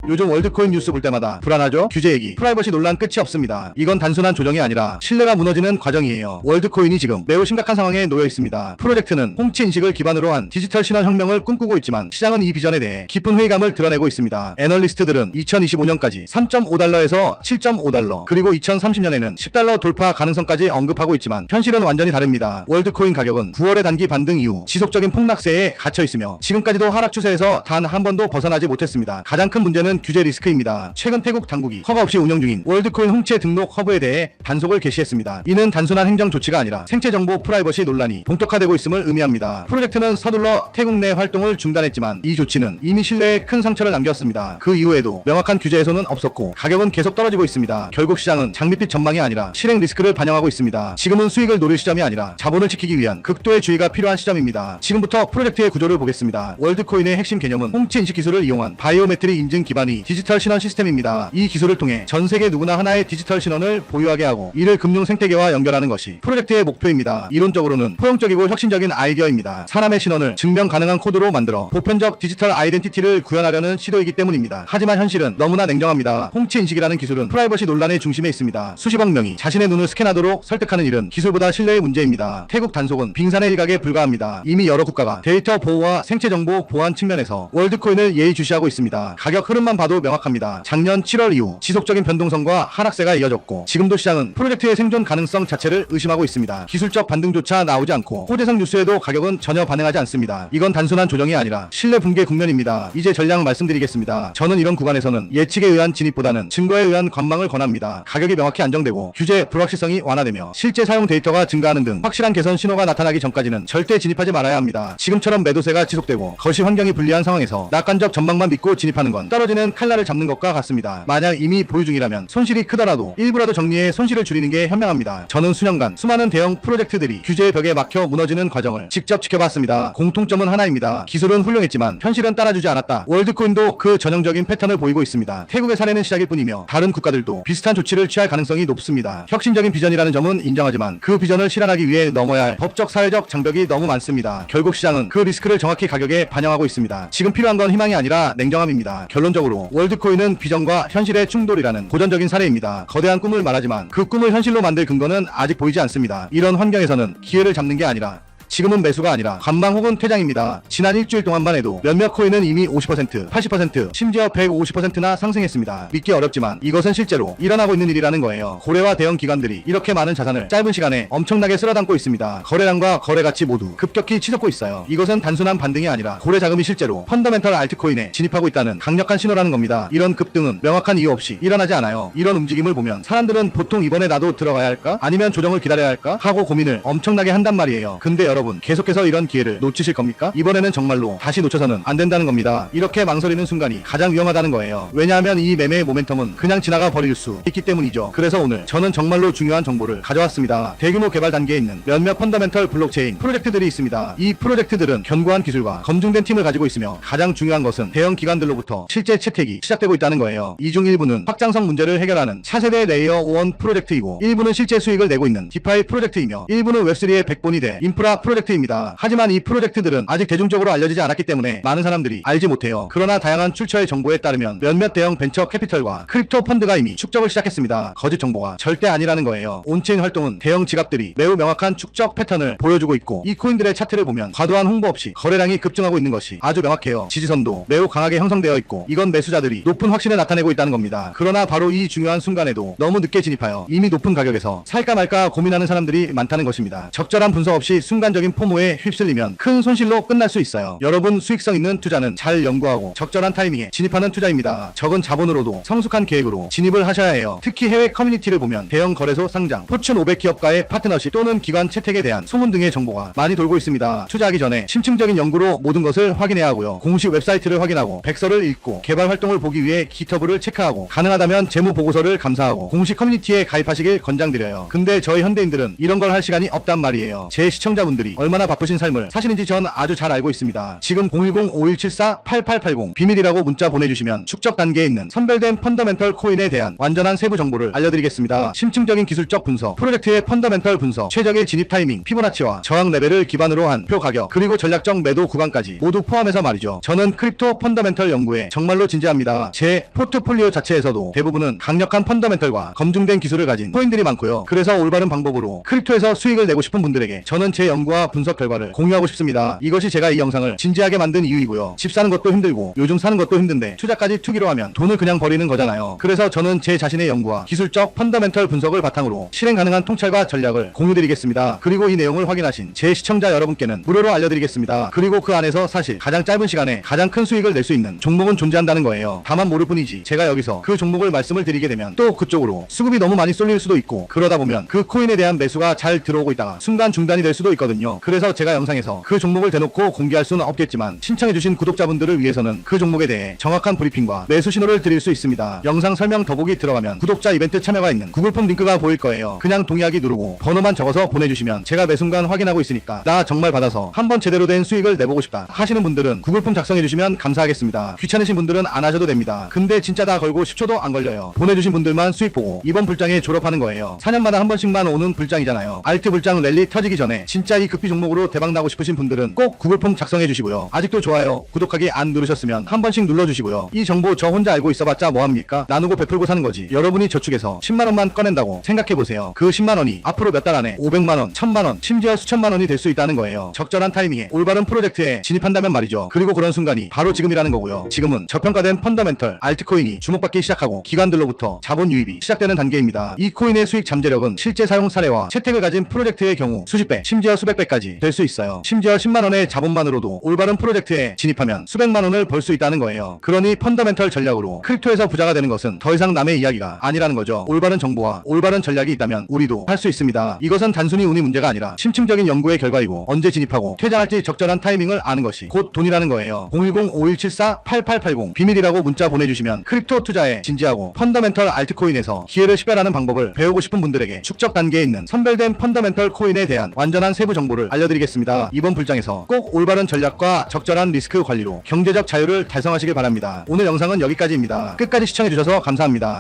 요즘 월드코인 뉴스 볼 때마다 불안하죠? 규제 얘기, 프라이버시 논란 끝이 없습니다. 이건 단순한 조정이 아니라 신뢰가 무너지는 과정이에요. 월드코인이 지금 매우 심각한 상황에 놓여 있습니다. 프로젝트는 홍치 인식을 기반으로 한 디지털 신원 혁명을 꿈꾸고 있지만 시장은 이 비전에 대해 깊은 회의감을 드러내고 있습니다. 애널리스트들은 2025년까지 3.5달러에서 7.5달러, 그리고 2030년에는 10달러 돌파 가능성까지 언급하고 있지만 현실은 완전히 다릅니다. 월드코인 가격은 9월의 단기 반등 이후 지속적인 폭락세에 갇혀 있으며 지금까지도 하락 추세에서 단 한 번도 벗어나지 못했습니다. 가장 큰 문제는 규제 리스크입니다. 최근 태국 당국이 허가 없이 운영 중인 월드코인 홍채 등록 허브에 대해 단속을 개시했습니다. 이는 단순한 행정 조치가 아니라 생체 정보 프라이버시 논란이 본격화되고 있음을 의미합니다. 프로젝트는 서둘러 태국 내 활동을 중단했지만 이 조치는 이미 신뢰에 큰 상처를 남겼습니다. 그 이후에도 명확한 규제 해소는 없었고 가격은 계속 떨어지고 있습니다. 결국 시장은 장밋빛 전망이 아니라 실행 리스크를 반영하고 있습니다. 지금은 수익을 노릴 시점이 아니라 자본을 지키기 위한 극도의 주의가 필요한 시점입니다. 지금부터 프로젝트의 구조를 보겠습니다. 월드코인의 핵심 개념은 홍치 인식 기술을 이용한 바이오메트릭 인증 기반의 디지털 신원 시스템입니다. 이 기술을 통해 전 세계 누구나 하나의 디지털 신원을 보유하게 하고 이를 금융 생태계와 연결하는 것이 프로젝트의 목표입니다. 이론적으로는 포용적이고 혁신적인 아이디어입니다. 사람의 신원을 증명 가능한 코드로 만들어 보편적 디지털 아이덴티티를 구현하려는 시도이기 때문입니다. 하지만 현실은 너무나 냉정합니다. 홍치 인식이라는 기술은 프라이버시 논란의 중심에 있습니다. 수십억 명이 자신의 눈을 스캔하도록 설득하는 일은 기술보다 신뢰의 문제입니다. 태국 단속은 빙산의 일각에 불과합니다. 이미 여러 국가가 데이터 보호와 생체 정보 보안 측면에서 월드코인을 예의주시하고 있습니다. 가격 흐름만 봐도 명확합니다. 작년 7월 이후 지속적인 변동성과 하락세가 이어졌고 지금도 시장은 프로젝트의 생존 가능성 자체를 의심하고 있습니다. 기술적 반등조차 나오지 않고 호재성 뉴스에도 가격은 전혀 반응하지 않습니다. 이건 단순한 조정이 아니라 신뢰 붕괴 국면입니다. 이제 전략 말씀드리겠습니다. 저는 이런 구간에서는 예측에 의한 진입보다는 증거에 의한 관망을 권합니다. 가격이 명확히 안정되고 규제 불확실성이 완화되며 실제 사용 데이터가 증가하는 등 확실한 개선 신호가 나타나기 전까지는 절대 진입하지 말아야 합니다. 지금처럼 매도세가 지속되고 거시 환경이 불리한 상황에서 낙관적 전망만 믿고 진입하는 건 떨어지는 칼날을 잡는 것과 같습니다. 만약 이미 보유 중이라면 손실이 크더라도 일부라도 정리해 손실을 줄이는 게 현명합니다. 저는 수년간 수많은 대형 프로젝트들이 규제의 벽에 막혀 무너지는 과정을 직접 지켜봤습니다. 공통점은 하나입니다. 기술은 훌륭했지만 현실은 따라주지 않았다. 월드코인도 그 전형적인 패턴을 보이고 있습니다. 태국의 사례는 시작일 뿐이며 다른 국가들도 비슷한 조치를 취할 가능성이 높습니다. 혁신적인 비전이라는 점은 인정하지만 그 비전을 실현하기 위해 넘어야 할 법적 사회적 장벽이 너무 많습니다. 결국 시장은 그 리스크를 정확히 가격에 반영하고 있습니다. 지금 필요한 건 희망이 아니라 냉정함입니다. 결론적으로 월드코인은 비전과 현실의 충돌이라는 고전적인 사례입니다. 거대한 꿈을 말하지만 그 꿈을 현실로 만들 근거는 아직 보이지 않습니다. 이런 환경에서는 기회를 잡는 게 아니라 지금은 매수가 아니라 관망 혹은 퇴장입니다. 지난 일주일 동안만 해도 몇몇 코인은 이미 50%, 80%, 심지어 150%나 상승했습니다. 믿기 어렵지만 이것은 실제로 일어나고 있는 일이라는 거예요. 고래와 대형 기관들이 이렇게 많은 자산을 짧은 시간에 엄청나게 쓸어담고 있습니다. 거래량과 거래 가치 모두 급격히 치솟고 있어요. 이것은 단순한 반등이 아니라 고래 자금이 실제로 펀더멘털 알트코인에 진입하고 있다는 강력한 신호라는 겁니다. 이런 급등은 명확한 이유 없이 일어나지 않아요. 이런 움직임을 보면 사람들은 보통 이번에 나도 들어가야 할까? 아니면 조정을 기다려야 할까? 하고 고민을 엄청나게 한단 말이에요. 근데 여러분 계속해서 이런 기회를 놓치실 겁니까? 이번에는 정말로 다시 놓쳐서는 안 된다는 겁니다. 이렇게 망설이는 순간이 가장 위험하다는 거예요. 왜냐하면 이 매매의 모멘텀은 그냥 지나가 버릴 수 있기 때문이죠. 그래서 오늘 저는 정말로 중요한 정보를 가져왔습니다. 대규모 개발 단계에 있는 몇몇 펀더멘털 블록체인 프로젝트들이 있습니다. 이 프로젝트들은 견고한 기술과 검증된 팀을 가지고 있으며 가장 중요한 것은 대형 기관들로부터 실제 채택이 시작되고 있다는 거예요. 이 중 일부는 확장성 문제를 해결하는 차세대 레이어 1 프로젝트이고 일부는 실제 수익을 내고 있는 디파이 프로젝트이며 일부는 웹3의 백본이 돼 인프라 프로젝트입니다. 하지만 이 프로젝트들은 아직 대중적으로 알려지지 않았기 때문에 많은 사람들이 알지 못해요. 그러나 다양한 출처의 정보에 따르면 몇몇 대형 벤처 캐피털과 크립토 펀드가 이미 축적을 시작했습니다. 거짓 정보가 절대 아니라는 거예요. 온체인 활동은 대형 지갑들이 매우 명확한 축적 패턴을 보여주고 있고 이 코인들의 차트를 보면 과도한 홍보 없이 거래량이 급증하고 있는 것이 아주 명확해요. 지지선도 매우 강하게 형성되어 있고 이건 매수자들이 높은 확신을 나타내고 있다는 겁니다. 그러나 바로 이 중요한 순간에도 너무 늦게 진입하여 이미 높은 가격에서 살까 말까 고민하는 사람들이 많다는 것입니다. 적절한 분석 없이 순간적인 포모에 휩쓸리면 큰 손실로 끝날 수 있어요. 여러분, 수익성 있는 투자는 잘 연구하고 적절한 타이밍에 진입하는 투자입니다. 적은 자본으로도 성숙한 계획으로 진입을 하셔야 해요. 특히 해외 커뮤니티를 보면 대형 거래소 상장, 포춘 500 기업과의 파트너십 또는 기관 채택에 대한 소문 등의 정보가 많이 돌고 있습니다. 투자하기 전에 심층적인 연구로 모든 것을 확인해야 하고요. 공식 웹사이트를 확인하고 백서를 읽고 개발 활동을 보기 위해 기터브를 체크하고 가능하다면 재무 보고서를 감사하고 공식 커뮤니티에 가입하시길 권장드려요. 근데 저희 현대인들은 이런 걸 할 시간이 없단 말이에요. 제 시청자분들이 분들이 얼마나 바쁘신 삶을 사시는지 전 아주 잘 알고 있습니다. 지금 010-5174-8880 비밀이라고 문자 보내주시면 축적 단계에 있는 선별된 펀더멘털 코인에 대한 완전한 세부 정보를 알려드리겠습니다. 심층적인 기술적 분석, 프로젝트의 펀더멘털 분석, 최적의 진입 타이밍, 피보나치와 저항 레벨을 기반으로 한 표 가격, 그리고 전략적 매도 구간까지 모두 포함해서 말이죠. 저는 크립토 펀더멘털 연구에 정말로 진지합니다. 제 포트폴리오 자체에서도 대부분은 강력한 펀더멘털과 검증된 기술을 가진 코인들이 많고요. 그래서 올바른 방법으로 크립토에서 수익을 내고 싶은 분들에게 저는 제 연구와 분석 결과를 공유하고 싶습니다. 이것이 제가 이 영상을 진지하게 만든 이유이고요. 집 사는 것도 힘들고 요즘 사는 것도 힘든데 투자까지 투기로 하면 돈을 그냥 버리는 거잖아요. 그래서 저는 제 자신의 연구와 기술적 펀더멘털 분석을 바탕으로 실행 가능한 통찰과 전략을 공유드리겠습니다. 그리고 이 내용을 확인하신 제 시청자 여러분께는 무료로 알려드리겠습니다. 그리고 그 안에서 사실 가장 짧은 시간에 가장 큰 수익을 낼 수 있는 종목은 존재한다는 거예요. 다만 모를 뿐이지 제가 여기서 그 종목을 말씀을 드리게 되면 또 그쪽으로 수급이 너무 많이 쏠릴 수도 있고, 그러다 보면 그 코인에 대한 매수가 잘 들어오고 있다가 순간 중단이 될 수도 있거든요. 그래서 제가 영상에서 그 종목을 대놓고 공개할 수는 없겠지만 신청해주신 구독자분들을 위해서는 그 종목에 대해 정확한 브리핑과 매수 신호를 드릴 수 있습니다. 영상 설명 더보기 들어가면 구독자 이벤트 참여가 있는 구글폼 링크가 보일 거예요. 그냥 동의하기 누르고 번호만 적어서 보내주시면 제가 매 순간 확인하고 있으니까 나 정말 받아서 한번 제대로 된 수익을 내보고 싶다 하시는 분들은 구글폼 작성해주시면 감사하겠습니다. 귀찮으신 분들은 안 하셔도 됩니다. 근데 진짜 다 걸고 10초도 안 걸려요. 보내주신 분들만 수익 보고 이번 불장에 졸업하는 거예요. 4년마다 한 번씩만 오는 불장이잖아요. 알트 불장 랠리 터지기 전에 진짜 이 급비 종목으로 대박 나고 싶으신 분들은 꼭 구글폼 작성해 주시고요. 아직도 좋아요, 구독하기 안 누르셨으면 한 번씩 눌러주시고요. 이 정보 저 혼자 알고 있어봤자 뭐합니까? 나누고 베풀고 사는 거지. 여러분이 저축해서 10만원만 꺼낸다고 생각해보세요. 그 10만원이 앞으로 몇 달 안에 500만원, 1000만원, 심지어 수천만원이 될 수 있다는 거예요. 적절한 타이밍에 올바른 프로젝트에 진입한다면 말이죠. 그리고 그런 순간이 바로 지금이라는 거고요. 지금은 저평가된 펀더멘털 알트코인이 주목받기 시작하고 기관들로부터 자본 유입이 시작되는 단계입니다. 이 코인의 수익 잠재력은 실제 사용 사례와 채택을 가진 프로젝트의 경우 수십 배, 심지어 수백 배까지 될 수 있어요. 심지어 10만원의 자본만으로도 올바른 프로젝트에 진입하면 수백만원을 벌 수 있다는 거예요. 그러니 펀더멘털 전략으로 크립토에서 부자가 되는 것은 더 이상 남의 이야기가 아니라는 거죠. 올바른 정보와 올바른 전략이 있다면 우리도 할 수 있습니다. 이것은 단순히 운이 문제가 아니라 심층적인 연구의 결과이고, 언제 진입하고 퇴장할지 적절한 타이밍을 아는 것이 곧 돈이라는 거예요. 010-5174-8880 비밀이라고 문자 보내주시면 크립토 투자에 진지하고 펀더멘털 알트코인에서 기회를 식별하는 방법을 배우고 싶은 분들에게 축적 단계에 있는 선별된 펀더멘털 코인에 대한 완전한 세부 정보를 알려드리겠습니다. 이번 불장에서 꼭 올바른 전략과 적절한 리스크 관리로 경제적 자유를 달성하시길 바랍니다. 오늘 영상은 여기까지입니다. 끝까지 시청해주셔서 감사합니다.